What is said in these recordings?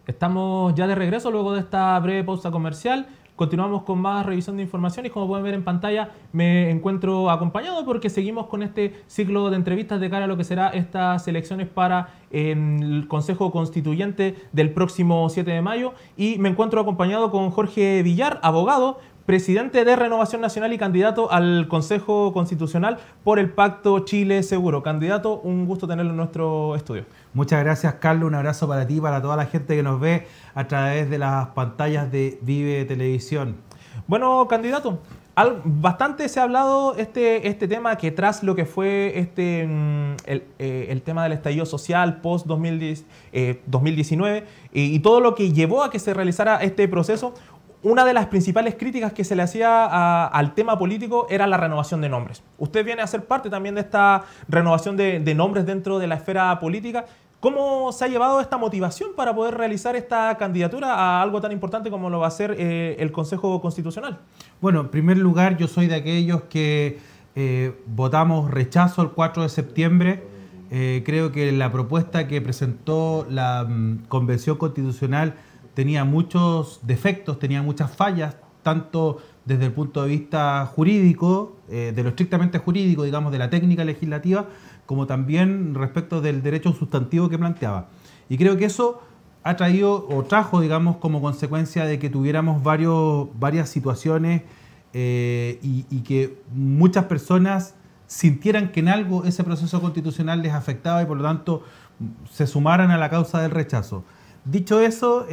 Estamos ya de regreso luego de esta breve pausa comercial. Continuamos con más revisión de información y como pueden ver en pantalla me encuentro acompañado porque seguimos con este ciclo de entrevistas de cara a lo que será estas elecciones para el Consejo Constituyente del próximo 7 de mayo y me encuentro acompañado con Jorge Villar, abogado, presidente de Renovación Nacional y candidato al Consejo Constitucional por el Pacto Chile Seguro. Candidato, un gusto tenerlo en nuestro estudio. Muchas gracias, Carlos. Un abrazo para ti y para toda la gente que nos ve a través de las pantallas de Vive Televisión. Bueno, candidato, bastante se ha hablado este tema que tras lo que fue el tema del estallido social post 2019 y todo lo que llevó a que se realizara este proceso. Una de las principales críticas que se le hacía al tema político era la renovación de nombres. Usted viene a ser parte también de esta renovación de nombres dentro de la esfera política. ¿Cómo se ha llevado esta motivación para poder realizar esta candidatura a algo tan importante como lo va a ser el Consejo Constitucional? Bueno, en primer lugar, yo soy de aquellos que votamos rechazo el 4 de septiembre. Creo que la propuesta que presentó la Convención Constitucional tenía muchos defectos, tenía muchas fallas, tanto desde el punto de vista jurídico, de lo estrictamente jurídico, digamos, de la técnica legislativa, como también respecto del derecho sustantivo que planteaba. Y creo que eso ha traído o trajo, digamos, como consecuencia de que tuviéramos varias situaciones y que muchas personas sintieran que en algo ese proceso constitucional les afectaba y por lo tanto se sumaran a la causa del rechazo. Dicho eso,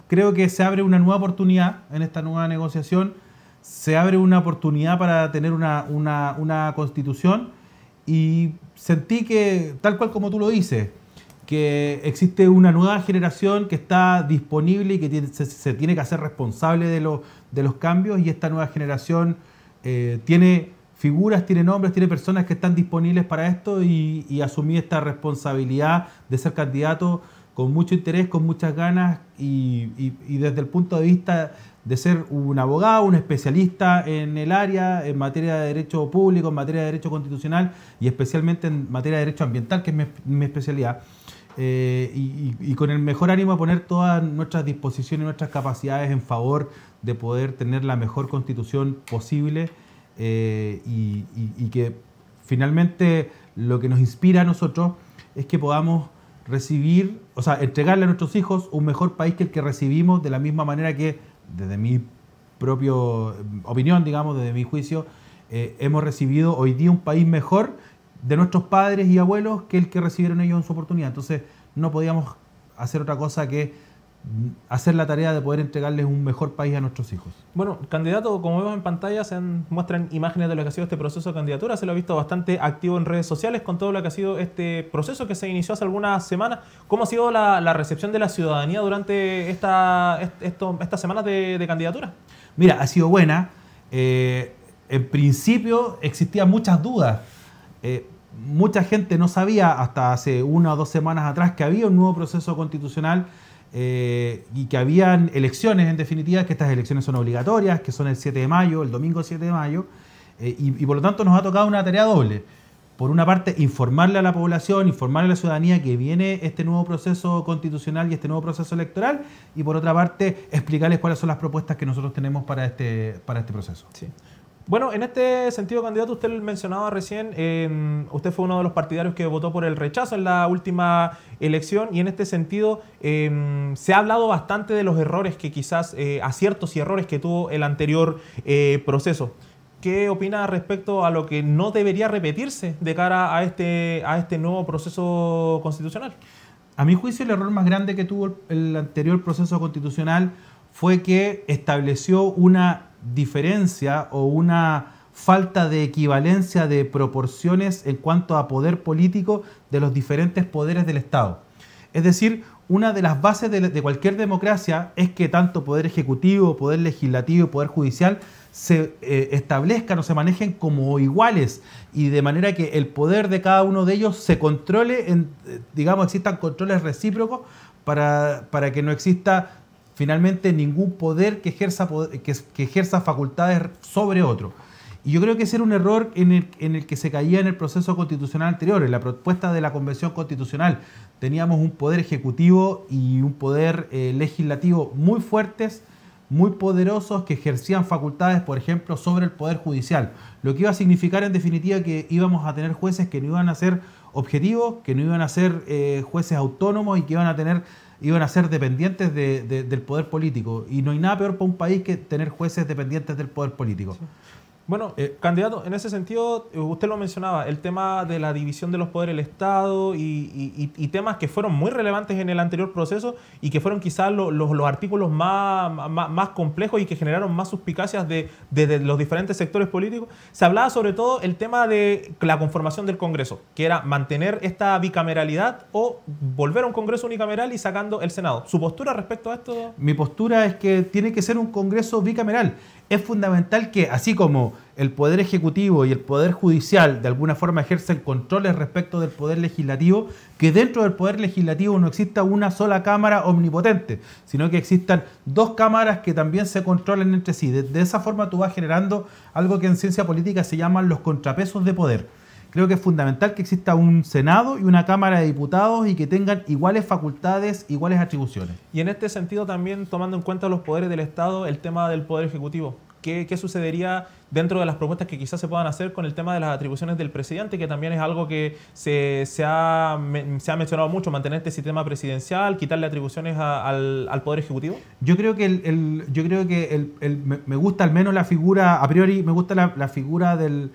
creo que se abre una nueva oportunidad en esta nueva negociación, se abre una oportunidad para tener una constitución y sentí que, tal cual como tú lo dices, que existe una nueva generación que está disponible y que se tiene que hacer responsable de los cambios y esta nueva generación tiene figuras, tiene nombres, tiene personas que están disponibles para esto y asumí esta responsabilidad de ser candidato con mucho interés, con muchas ganas y desde el punto de vista de ser un abogado, un especialista en el área, en materia de derecho público, en materia de derecho constitucional y especialmente en materia de derecho ambiental, que es mi especialidad, y con el mejor ánimo de poner todas nuestras disposiciones y nuestras capacidades en favor de poder tener la mejor constitución posible y que finalmente lo que nos inspira a nosotros es que podamos recibir, o sea, entregarle a nuestros hijos un mejor país que el que recibimos, de la misma manera que, desde mi propia opinión, digamos, desde mi juicio, hemos recibido hoy día un país mejor de nuestros padres y abuelos que el que recibieron ellos en su oportunidad. Entonces, no podíamos hacer otra cosa que hacer la tarea de poder entregarles un mejor país a nuestros hijos. Bueno, candidato, como vemos en pantalla, muestran imágenes de lo que ha sido este proceso de candidatura. Se lo ha visto bastante activo en redes sociales con todo lo que ha sido este proceso que se inició hace algunas semanas. ¿Cómo ha sido la recepción de la ciudadanía durante estas semanas de candidatura? Mira, ha sido buena. En principio existían muchas dudas. Mucha gente no sabía hasta hace 1 o 2 semanas atrás que había un nuevo proceso constitucional y que habían elecciones, en definitiva, que estas elecciones son obligatorias, que son el 7 de mayo, el domingo 7 de mayo, y por lo tanto nos ha tocado una tarea doble. Por una parte, informarle a la población, informarle a la ciudadanía que viene este nuevo proceso constitucional y este nuevo proceso electoral, y por otra parte, explicarles cuáles son las propuestas que nosotros tenemos para este proceso. Sí. Bueno, en este sentido, candidato, usted mencionaba recién, usted fue uno de los partidarios que votó por el rechazo en la última elección y en este sentido se ha hablado bastante de los errores que quizás, aciertos y errores que tuvo el anterior proceso. ¿Qué opina respecto a lo que no debería repetirse de cara a este nuevo proceso constitucional? A mi juicio, el error más grande que tuvo el anterior proceso constitucional fue que estableció una diferencia o una falta de equivalencia de proporciones en cuanto a poder político de los diferentes poderes del Estado. Es decir, una de las bases de cualquier democracia es que tanto poder ejecutivo, poder legislativo y poder judicial se establezcan o se manejen como iguales y de manera que el poder de cada uno de ellos se controle, digamos, existan controles recíprocos para que no exista finalmente ningún poder que ejerza facultades sobre otro. Y yo creo que ese era un error en el que se caía en el proceso constitucional anterior, en la propuesta de la Convención Constitucional. Teníamos un poder ejecutivo y un poder legislativo muy fuertes, muy poderosos, que ejercían facultades, por ejemplo, sobre el poder judicial. Lo que iba a significar en definitiva que íbamos a tener jueces que no iban a ser objetivos, que no iban a ser jueces autónomos y que iban a ser dependientes del poder político. Y no hay nada peor para un país que tener jueces dependientes del poder político. Sí. Bueno, candidato, en ese sentido, usted lo mencionaba, el tema de la división de los poderes del Estado y temas que fueron muy relevantes en el anterior proceso y que fueron quizás los artículos más complejos y que generaron más suspicacias de los diferentes sectores políticos. Se hablaba sobre todo el tema de la conformación del Congreso, que era mantener esta bicameralidad o volver a un Congreso unicameral y sacando el Senado. ¿Su postura respecto a esto? Mi postura es que tiene que ser un Congreso bicameral. Es fundamental que, así como el Poder Ejecutivo y el Poder Judicial de alguna forma ejercen controles respecto del Poder Legislativo, que dentro del Poder Legislativo no exista una sola cámara omnipotente, sino que existan dos cámaras que también se controlen entre sí. De esa forma tú vas generando algo que en ciencia política se llaman los contrapesos de poder. Creo que es fundamental que exista un Senado y una Cámara de Diputados y que tengan iguales facultades, iguales atribuciones. Y en este sentido también, tomando en cuenta los poderes del Estado, el tema del Poder Ejecutivo. ¿Qué sucedería dentro de las propuestas que quizás se puedan hacer con el tema de las atribuciones del presidente, que también es algo que se ha mencionado mucho, mantener este sistema presidencial, quitarle atribuciones al Poder Ejecutivo? Yo creo que me gusta al menos la figura, a priori me gusta la figura del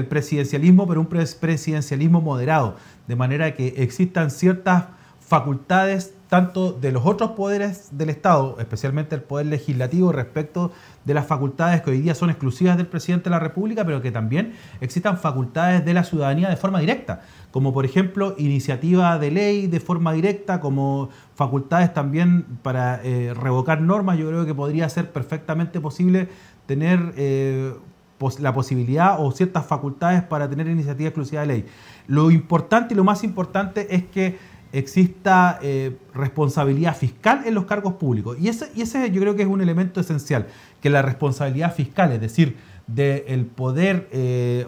presidencialismo, pero un presidencialismo moderado, de manera que existan ciertas facultades tanto de los otros poderes del Estado, especialmente el poder legislativo, respecto de las facultades que hoy día son exclusivas del presidente de la República, pero que también existan facultades de la ciudadanía de forma directa, como por ejemplo iniciativa de ley de forma directa, como facultades también para revocar normas. Yo creo que podría ser perfectamente posible tener la posibilidad o ciertas facultades para tener iniciativa exclusiva de ley. Lo importante y lo más importante es que exista responsabilidad fiscal en los cargos públicos. Y ese yo creo que es un elemento esencial, que la responsabilidad fiscal, es decir, del poder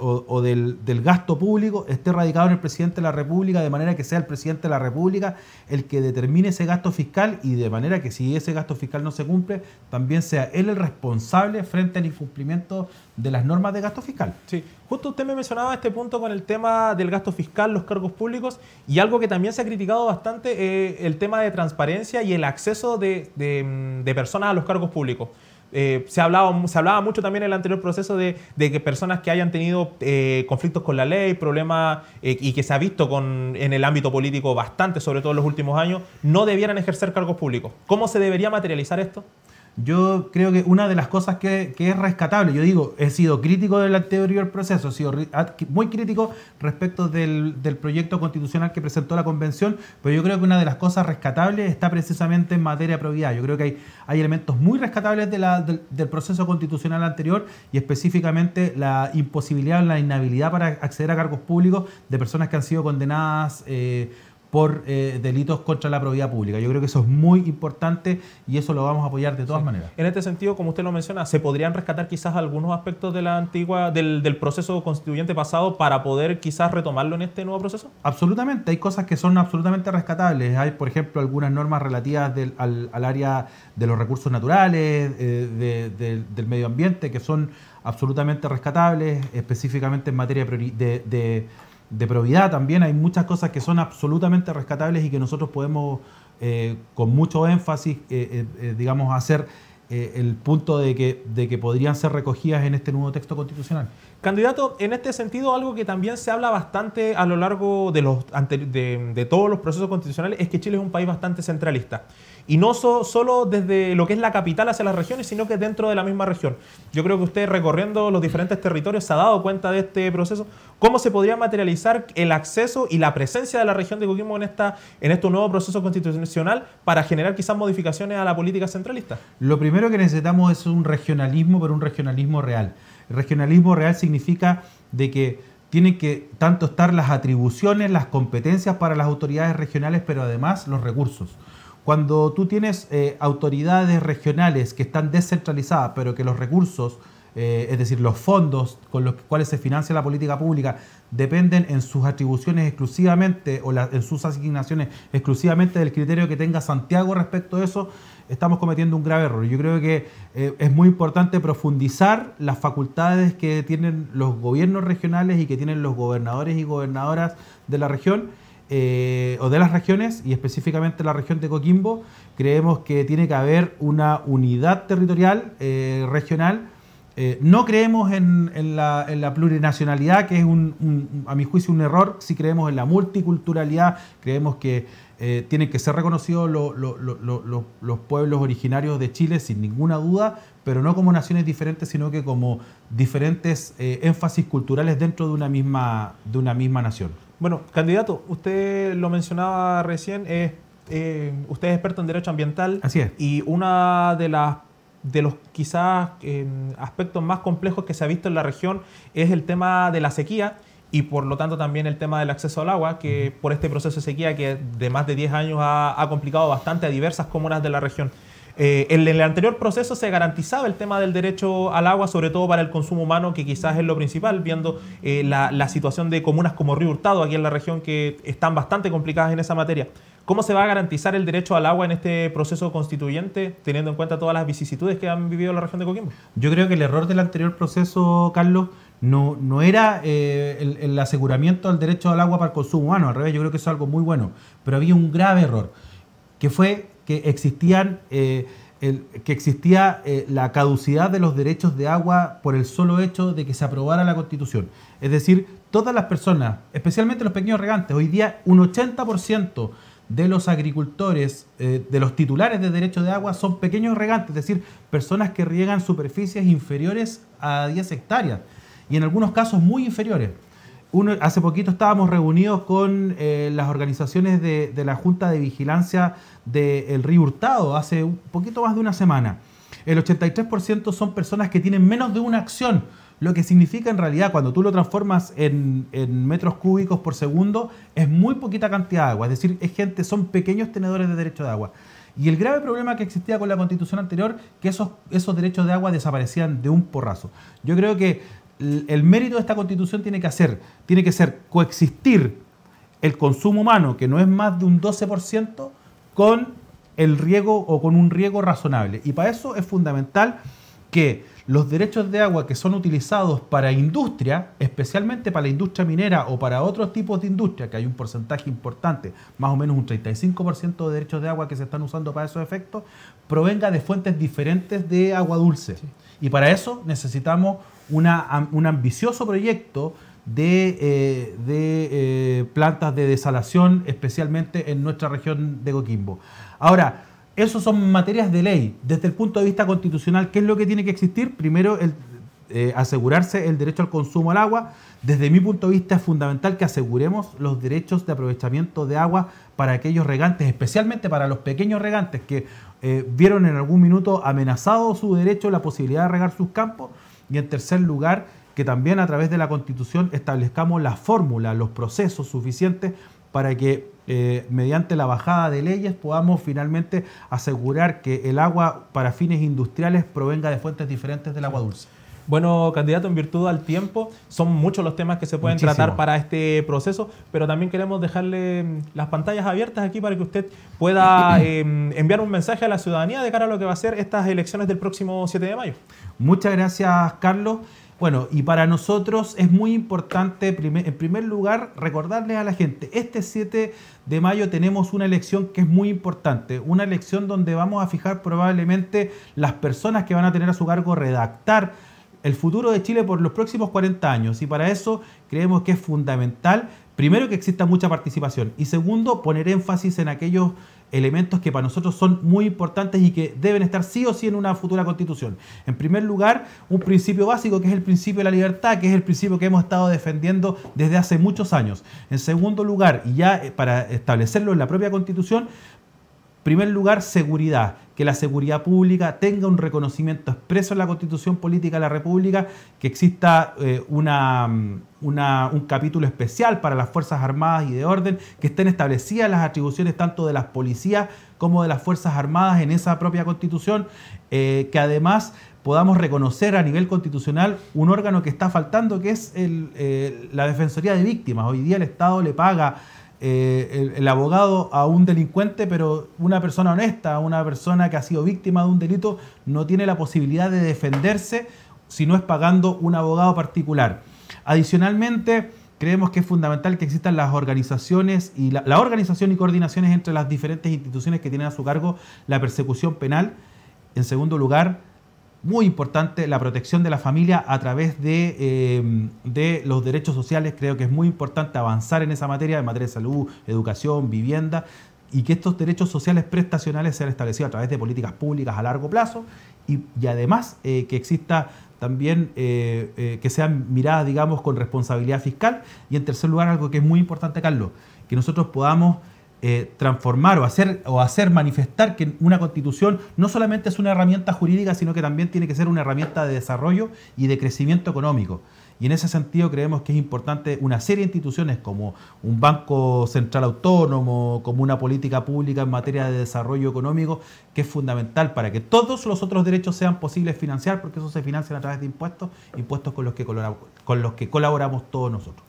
o del gasto público, esté radicado en el presidente de la República, de manera que sea el presidente de la República el que determine ese gasto fiscal y de manera que si ese gasto fiscal no se cumple, también sea él el responsable frente al incumplimiento de las normas de gasto fiscal. Sí, justo usted me mencionaba este punto con el tema del gasto fiscal, los cargos públicos, y algo que también se ha criticado bastante, el tema de transparencia y el acceso de personas a los cargos públicos. Se hablaba mucho también en el anterior proceso de que personas que hayan tenido conflictos con la ley, problemas, y que se ha visto en el ámbito político bastante, sobre todo en los últimos años, no debieran ejercer cargos públicos. ¿Cómo se debería materializar esto? Yo creo que una de las cosas que es rescatable, yo digo, he sido crítico del anterior proceso, he sido muy crítico respecto del proyecto constitucional que presentó la Convención, pero yo creo que una de las cosas rescatables está precisamente en materia de probidad. Yo creo que hay elementos muy rescatables del proceso constitucional anterior y específicamente la imposibilidad o la inhabilidad para acceder a cargos públicos de personas que han sido condenadas por delitos contra la probidad pública. Yo creo que eso es muy importante y eso lo vamos a apoyar de todas maneras. En este sentido, como usted lo menciona, ¿se podrían rescatar quizás algunos aspectos de del proceso constituyente pasado para poder quizás retomarlo en este nuevo proceso? Absolutamente, hay cosas que son absolutamente rescatables. Hay, por ejemplo, algunas normas relativas al área de los recursos naturales, del medio ambiente, que son absolutamente rescatables, específicamente en materia de probidad también. Hay muchas cosas que son absolutamente rescatables y que nosotros podemos con mucho énfasis digamos hacer el punto de que podrían ser recogidas en este nuevo texto constitucional. Candidato, en este sentido, algo que también se habla bastante a lo largo de todos los procesos constitucionales es que Chile es un país bastante centralista. Y no solo desde lo que es la capital hacia las regiones, sino que dentro de la misma región. Yo creo que usted, recorriendo los diferentes territorios, se ha dado cuenta de este proceso. ¿Cómo se podría materializar el acceso y la presencia de la región de Coquimbo en este nuevo proceso constitucional para generar quizás modificaciones a la política centralista? Lo primero que necesitamos es un regionalismo, pero un regionalismo real. El regionalismo real significa de que tienen que tanto estar las atribuciones, las competencias para las autoridades regionales, pero además los recursos. Cuando tú tienes autoridades regionales que están descentralizadas, pero que los recursos es decir, los fondos con los cuales se financia la política pública, dependen en sus atribuciones exclusivamente o en sus asignaciones exclusivamente del criterio que tenga Santiago respecto a eso, estamos cometiendo un grave error. Yo creo que es muy importante profundizar las facultades que tienen los gobiernos regionales y que tienen los gobernadores y gobernadoras de la región o de las regiones, y específicamente la región de Coquimbo. Creemos que tiene que haber una unidad territorial regional. No creemos en la plurinacionalidad, que es a mi juicio un error. Sí creemos en la multiculturalidad, creemos que tienen que ser reconocidos los pueblos originarios de Chile sin ninguna duda, pero no como naciones diferentes, sino que como diferentes énfasis culturales dentro de una misma nación. Bueno, candidato, usted lo mencionaba recién, usted es experto en derecho ambiental. Así es. Y una de los quizás aspectos más complejos que se ha visto en la región es el tema de la sequía y por lo tanto también el tema del acceso al agua, que por este proceso de sequía que de más de 10 años ha complicado bastante a diversas comunas de la región. En el anterior proceso se garantizaba el tema del derecho al agua, sobre todo para el consumo humano, que quizás es lo principal, viendo la situación de comunas como Río Hurtado, aquí en la región, que están bastante complicadas en esa materia. ¿Cómo se va a garantizar el derecho al agua en este proceso constituyente, teniendo en cuenta todas las vicisitudes que han vivido la región de Coquimbo? Yo creo que el error del anterior proceso, Carlos, no era el aseguramiento del derecho al agua para el consumo humano. Al revés, yo creo que eso es algo muy bueno. Pero había un grave error, que fue que existía la caducidad de los derechos de agua por el solo hecho de que se aprobara la Constitución. Es decir, todas las personas, especialmente los pequeños regantes, hoy día un 80% de los agricultores, de los titulares de derechos de agua son pequeños regantes, es decir, personas que riegan superficies inferiores a 10 hectáreas y en algunos casos muy inferiores. Hace poquito estábamos reunidos con las organizaciones de la Junta de Vigilancia del Río Hurtado hace un poquito más de una semana. El 83% son personas que tienen menos de una acción, lo que significa en realidad cuando tú lo transformas en metros cúbicos por segundo es muy poquita cantidad de agua, es decir, son pequeños tenedores de derecho de agua. Y el grave problema que existía con la Constitución anterior, que esos derechos de agua desaparecían de un porrazo. Yo creo que el mérito de esta Constitución tiene que ser coexistir el consumo humano, que no es más de un 12%, con el riego o con un riego razonable. Y para eso es fundamental que los derechos de agua que son utilizados para industria, especialmente para la industria minera o para otros tipos de industria, que hay un porcentaje importante, más o menos un 35% de derechos de agua que se están usando para esos efectos, provenga de fuentes diferentes de agua dulce. Sí. Y para eso necesitamos un ambicioso proyecto de plantas de desalación, especialmente en nuestra región de Coquimbo. Ahora, eso son materias de ley. Desde el punto de vista constitucional, ¿qué es lo que tiene que existir? Primero, asegurarse el derecho al consumo al agua. Desde mi punto de vista es fundamental que aseguremos los derechos de aprovechamiento de agua para aquellos regantes, especialmente para los pequeños regantes que vieron en algún minuto amenazado su derecho, la posibilidad de regar sus campos. Y en tercer lugar, que también a través de la Constitución establezcamos la fórmula, los procesos suficientes para que mediante la bajada de leyes podamos finalmente asegurar que el agua para fines industriales provenga de fuentes diferentes del agua dulce. Bueno, candidato, en virtud al tiempo, son muchos los temas que se pueden tratar para este proceso, pero también queremos dejarle las pantallas abiertas aquí para que usted pueda enviar un mensaje a la ciudadanía de cara a lo que va a ser estas elecciones del próximo 7 de mayo. Muchas gracias, Carlos. Bueno, y para nosotros es muy importante, en primer lugar, recordarles a la gente, este 7 de mayo tenemos una elección que es muy importante, una elección donde vamos a fijar probablemente las personas que van a tener a su cargo redactar el futuro de Chile por los próximos 40 años. Y para eso creemos que es fundamental, primero, que exista mucha participación y segundo, poner énfasis en aquellos elementos que para nosotros son muy importantes y que deben estar sí o sí en una futura constitución. En primer lugar, un principio básico que es el principio de la libertad, que es el principio que hemos estado defendiendo desde hace muchos años. En segundo lugar, y ya para establecerlo en la propia constitución, primer lugar, seguridad, que la seguridad pública tenga un reconocimiento expreso en la Constitución Política de la República, que exista un capítulo especial para las Fuerzas Armadas y de Orden, que estén establecidas las atribuciones tanto de las policías como de las Fuerzas Armadas en esa propia Constitución, que además podamos reconocer a nivel constitucional un órgano que está faltando, que es la Defensoría de Víctimas. Hoy día el Estado le paga el abogado a un delincuente, pero una persona honesta, una persona que ha sido víctima de un delito, no tiene la posibilidad de defenderse si no es pagando un abogado particular. Adicionalmente, creemos que es fundamental que existan las organizaciones y la organización y coordinaciones entre las diferentes instituciones que tienen a su cargo la persecución penal. En segundo lugar, muy importante, la protección de la familia a través de los derechos sociales. Creo que es muy importante avanzar en esa materia, en materia de salud, educación, vivienda, y que estos derechos sociales prestacionales sean establecidos a través de políticas públicas a largo plazo y además que exista también que sean miradas, digamos, con responsabilidad fiscal. Y en tercer lugar, algo que es muy importante, Carlos, que nosotros podamos transformar o hacer manifestar que una constitución no solamente es una herramienta jurídica, sino que también tiene que ser una herramienta de desarrollo y de crecimiento económico. Y en ese sentido creemos que es importante una serie de instituciones como un Banco Central Autónomo, como una política pública en materia de desarrollo económico, que es fundamental para que todos los otros derechos sean posibles financiar, porque eso se financia a través de impuestos con los que colaboramos todos nosotros.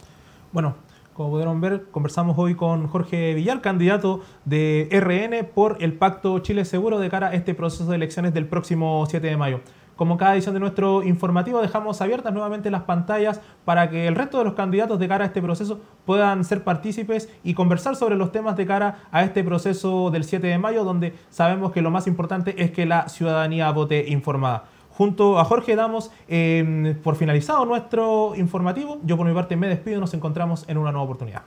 Bueno, como pudieron ver, conversamos hoy con Jorge Villar, candidato de RN por el Pacto Chile Seguro de cara a este proceso de elecciones del próximo 7 de mayo. Como cada edición de nuestro informativo, dejamos abiertas nuevamente las pantallas para que el resto de los candidatos de cara a este proceso puedan ser partícipes y conversar sobre los temas de cara a este proceso del 7 de mayo, donde sabemos que lo más importante es que la ciudadanía vote informada. Junto a Jorge damos por finalizado nuestro informativo. Yo por mi parte me despido y nos encontramos en una nueva oportunidad.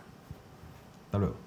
Hasta luego.